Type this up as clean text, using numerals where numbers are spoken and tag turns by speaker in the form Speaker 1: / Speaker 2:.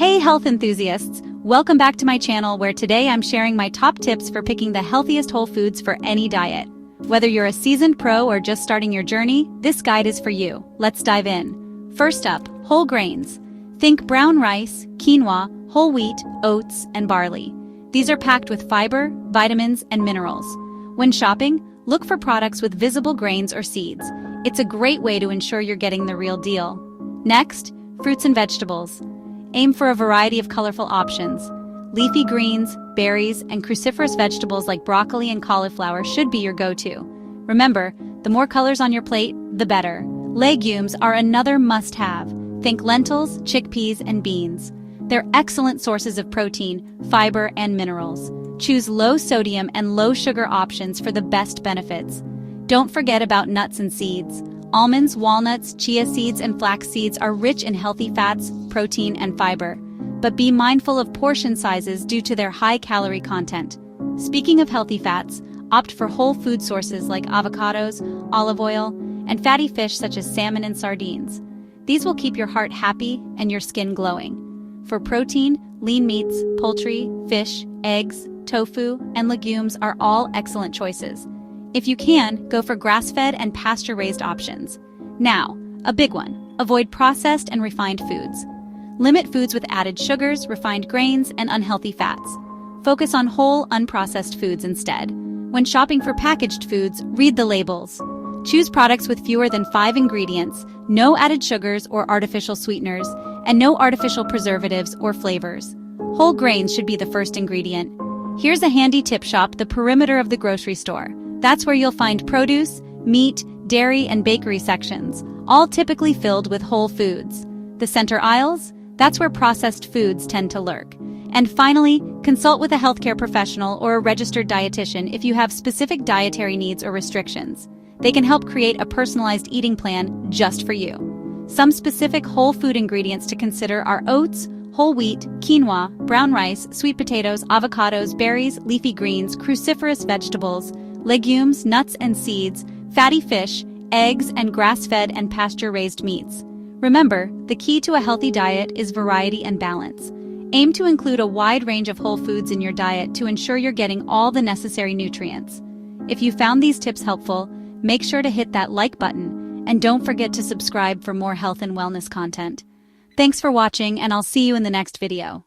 Speaker 1: Hey health enthusiasts, welcome back to my channel where today I'm sharing my top tips for picking the healthiest whole foods for any diet. Whether you're a seasoned pro or just starting your journey, this guide is for you. Let's dive in. First up, whole grains. Think brown rice, quinoa, whole wheat, oats, and barley. These are packed with fiber, vitamins, and minerals. When shopping, look for products with visible grains or seeds. It's a great way to ensure you're getting the real deal. Next, fruits and vegetables. Aim for a variety of colorful options. Leafy greens, berries, and cruciferous vegetables like broccoli and cauliflower should be your go-to. Remember, the more colors on your plate, the better. Legumes are another must-have. Think lentils, chickpeas, and beans. They're excellent sources of protein, fiber, and minerals. Choose low-sodium and low-sugar options for the best benefits. Don't forget about nuts and seeds. Almonds, walnuts, chia seeds, and flax seeds are rich in healthy fats, protein, and fiber. But be mindful of portion sizes due to their high calorie content. Speaking of healthy fats, opt for whole food sources like avocados, olive oil, and fatty fish such as salmon and sardines. These will keep your heart happy and your skin glowing. For protein, lean meats, poultry, fish, eggs, tofu, and legumes are all excellent choices. If you can, go for grass-fed and pasture-raised options. Now, a big one, avoid processed and refined foods. Limit foods with added sugars, refined grains, and unhealthy fats. Focus on whole, unprocessed foods instead. When shopping for packaged foods, read the labels. Choose products with fewer than 5 ingredients, no added sugars or artificial sweeteners, and no artificial preservatives or flavors. Whole grains should be the first ingredient. Here's a handy tip: shop the perimeter of the grocery store. That's where you'll find produce, meat, dairy, and bakery sections, all typically filled with whole foods. The center aisles? That's where processed foods tend to lurk. And finally, consult with a healthcare professional or a registered dietitian if you have specific dietary needs or restrictions. They can help create a personalized eating plan just for you. Some specific whole food ingredients to consider are oats, whole wheat, quinoa, brown rice, sweet potatoes, avocados, berries, leafy greens, cruciferous vegetables, legumes, nuts and seeds, fatty fish, eggs, and grass-fed and pasture-raised meats. Remember, the key to a healthy diet is variety and balance. Aim to include a wide range of whole foods in your diet to ensure you're getting all the necessary nutrients. If you found these tips helpful, make sure to hit that like button, and don't forget to subscribe for more health and wellness content. Thanks for watching, and I'll see you in the next video.